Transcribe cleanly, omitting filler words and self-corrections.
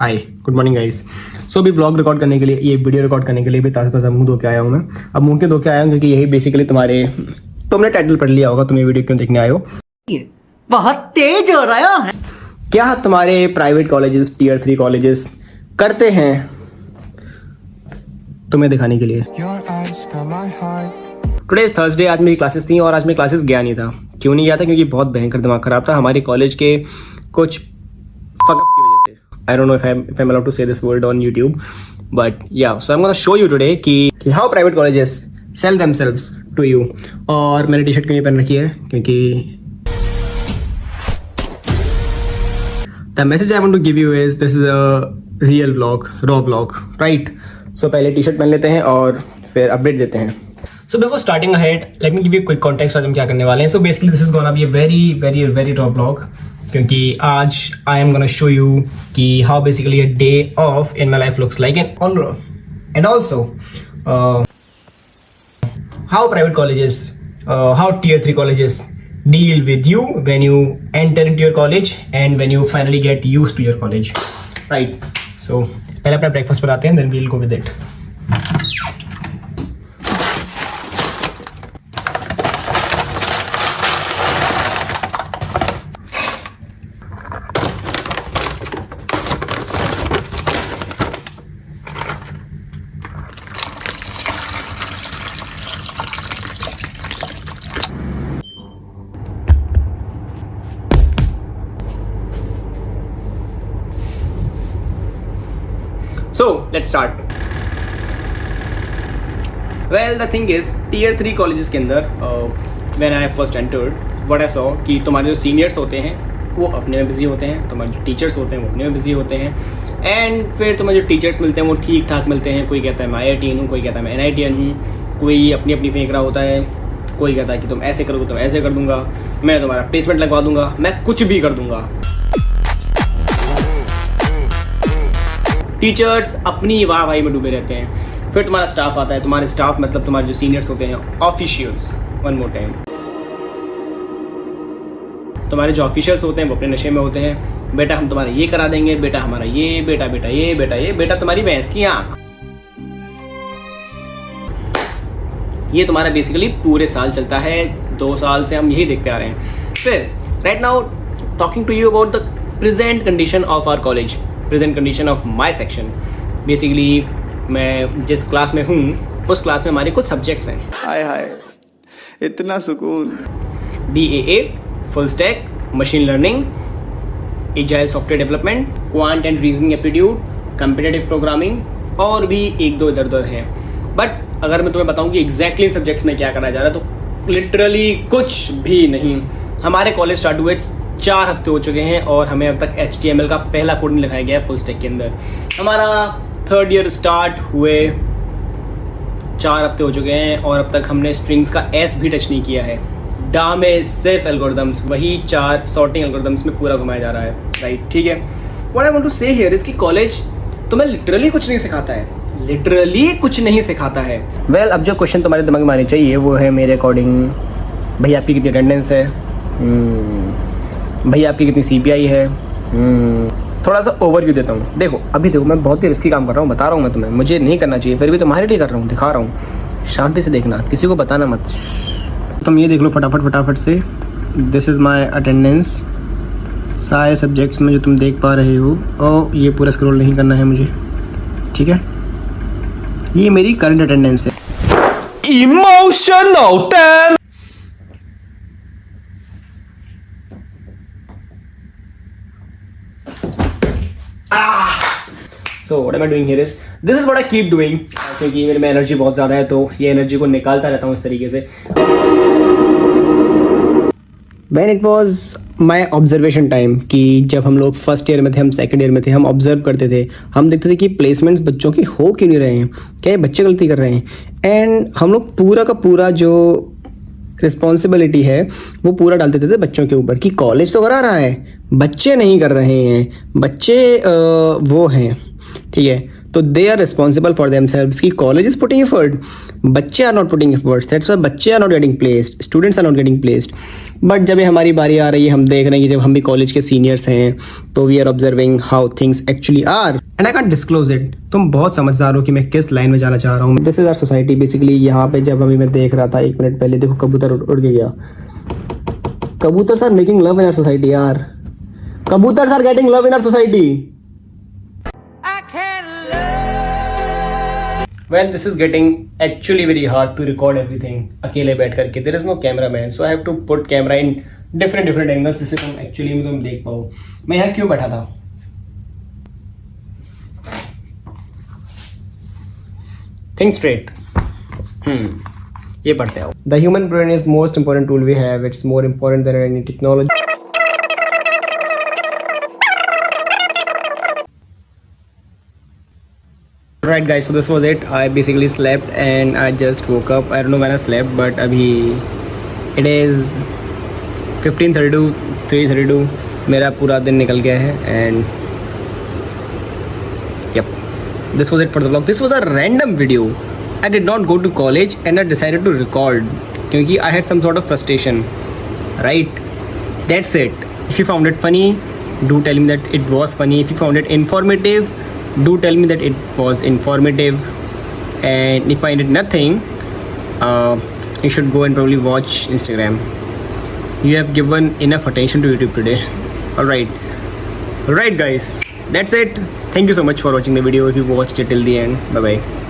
हाय good morning guys. So अभी blog record करने के लिए, ये वीडियो रिकॉर्ड करने के लिए भी ताज़ा ताज़ा मुंह धो के आया हूँ मैं। अब मुंह के धो के आया हूँ क्योंकि यही बेसिकली तुमने टाइटल पढ़ लिया होगा, तुम ये वीडियो क्यों देखने आए हो। बहुत तेज हो रहा है। क्या तुम्हारे प्राइवेट कॉलेजेस, टीयर 3 कॉलेजेस करते हैं तुम्हें दिखाने के लिए। टुडे इज थर्सडे, आज मेरी क्लासेस थी और आज मेरी क्लासेस गया नहीं था। क्यों नहीं गया था? क्योंकि बहुत भयंकर दिमाग खराब था हमारे कॉलेज के कुछ फकअप्स की वजह से। I don't know if I'm allowed to say this word on YouTube, but yeah, so I'm gonna show you today कि how private colleges sell themselves to you। और मैंने टी शर्ट क्यों नहीं पहन रखी है? क्योंकि the message I want to give you is this is a real vlog, raw vlog, right? So पहले टी शर्ट पहन लेते हैं और फिर अपडेट देते हैं। So before starting ahead, let me give you a quick context आज हम क्या करने वाले हैं। So basically this is gonna be a very raw vlog, क्योंकि आज I am gonna show you कि how basically a day off in my life looks like and also how private colleges, how tier 3 colleges deal with you when you enter into your college and when you finally get used to your college, right? So पहले अपना breakfast बनाते हैं, then we'll go with it. So let's start. Well, the thing is, tier 3 colleges के अंदर when I first entered, what I saw कि तुम्हारे जो seniors होते हैं वो अपने में बिजी होते हैं, तुम्हारे जो टीचर्स होते हैं वो अपने में बिजी होते हैं, एंड फिर तुम्हें जो टीचर्स मिलते हैं वो ठीक ठाक मिलते हैं। कोई कहता है मैं IITian हूँ, कोई कहता है मैं NITian हूँ, कोई अपनी अपनी फेंक रहा होता है, कोई कहता है कि तुम ऐसे करोगे तो ऐसे कर दूंगा, मैं तुम्हारा प्लेसमेंट लगवा दूंगा, मैं कुछ भी कर दूंगा। टीचर्स अपनी वाहवाही में डूबे रहते हैं। फिर तुम्हारा स्टाफ आता है, तुम्हारे स्टाफ मतलब तुम्हारे जो सीनियर्स होते हैं, ऑफिशियल्स, वन मोर टाइम, तुम्हारे जो ऑफिशियल्स होते हैं वो अपने नशे में होते हैं। बेटा हम तुम्हारा ये करा देंगे, बेटा हमारा ये, बेटा बेटा ये, बेटा ये, बेटा तुम्हारी भैंस की आंख। ये तुम्हारा बेसिकली पूरे साल चलता है, 2 साल से हम यही देखते आ रहे हैं। फिर right now talking to you about the present condition of our college, present condition of my section. Basically मैं जिस क्लास में हूँ उस क्लास में हमारे कुछ सब्जेक्ट्स हैं। हाय हाय इतना सुकून। BAA, full stack, machine learning, agile software development, quant and reasoning aptitude, competitive programming और भी एक दो इधर उधर हैं। बट अगर मैं तुम्हें बताऊँ कि एग्जैक्टली इन सब्जेक्ट्स में क्या कराया जा रहा है तो लिटरली कुछ भी नहीं। हमारे कॉलेज स्टार्ट हुए 4 हफ्ते हो चुके हैं और हमें अब तक HTML का पहला कोड नहीं लिखाया गया है फुल स्टैक के अंदर। हमारा 3rd ईयर स्टार्ट हुए 4 हफ्ते हो चुके हैं और अब तक हमने स्ट्रिंग्स का S भी टच नहीं किया है। डा में सिर्फ एल्गोरिदम्स, वही 4 सॉर्टिंग एल्गोरिदम्स में पूरा घुमाया जा रहा है, राइट? ठीक है, व्हाट आई वांट टू से हियर इज कि कॉलेज तुम्हें लिटरली कुछ नहीं सिखाता है, लिटरली कुछ नहीं सिखाता है। वेल, अब जो क्वेश्चन तुम्हारे दिमाग में आने चाहिए वो है मेरे अकॉर्डिंग, भैया आपकी कितनी अटेंडेंस है, भैया आपकी कितनी CPI है। थोड़ा सा ओवरव्यू देता हूँ। देखो अभी देखो मैं बहुत ही रिस्की काम कर रहा हूँ, बता रहा हूँ मैं तुम्हें, मुझे नहीं करना चाहिए, फिर भी तुम्हारे लिए कर रहा हूँ, दिखा रहा हूँ। शांति से देखना, किसी को बताना मत। तुम ये देख लो फटाफट से। दिस इज़ माई अटेंडेंस, सारे सब्जेक्ट्स में जो तुम देख पा रहे हो। और ये पूरा स्क्रॉल नहीं करना है मुझे, ठीक है? ये मेरी करंट अटेंडेंस है। Emotional damn. So what am I doing here is, this is what I keep doing, क्योंकि मेरे में एनर्जी बहुत ज़्यादा है तो ये एनर्जी को निकालता रहता हूँ इस तरीके से। When it was my observation time, कि जब हम लोग फर्स्ट ईयर में थे, हम सेकंड ईयर में थे, हम ऑब्जर्व करते थे, हम देखते थे कि प्लेसमेंट्स बच्चों की हो क्यों नहीं रहे हैं, क्या ये बच्चे गलती कर रहे हैं, एंड हम लोग पूरा का पूरा जो रिस्पॉन्सिबिलिटी है वो पूरा डाल देते थे बच्चों के ऊपर कि कॉलेज तो करा रहा है, बच्चे नहीं कर रहे हैं, बच्चे वो हैं, ठीक है? तो they are responsible for themselves कि कॉलेज इज पुटिंग एफर्ट, बच्चे are not putting efforts, that's why बच्चे are not getting placed, students are not getting placed. But जब ये हमारी बारी आ रही है, हम देख रहे हैं कि जब हम भी कॉलेज के सीनियर्स हैं तो we are observing how things actually are and I can't disclose it. तुम बहुत समझदार हो कि मैं किस लाइन में जाना चाह रहा हूँ. This is our society basically. यहाँ पे जब अभी मैं देख रहा था 1 मिनट पहले, देखो कबूतर उड़ के गया. कबूतर are making love in our society यार. कबूतर are getting love in our society. Well, this is getting actually very hard to record everything अकेले बैठ करके. There is no cameraman, so I have to put camera in different angles जिससे तुम actually में तुम देख पाओ मैं यहाँ क्यों बैठा था. Think straight. ये पढ़ते आओ. The human brain is most important tool we have. It's more important than any technology. Right guys, so this was it. I basically slept and I just woke up. I don't know when I slept, but अभी it is 15:32, 3:32. मेरा पूरा दिन निकल गया है and yep, this was it for the vlog. This was a random video. I did not go to college and I decided to record क्योंकि I had some sort of frustration. Right? That's it. If you found it funny, do tell me that it was funny. If you found it informative, do tell me that it was informative, and if I did nothing, you should go and probably watch Instagram. You have given enough attention to YouTube today. Alright guys, that's it. Thank you so much for watching the video. If you watched it till the end, bye bye.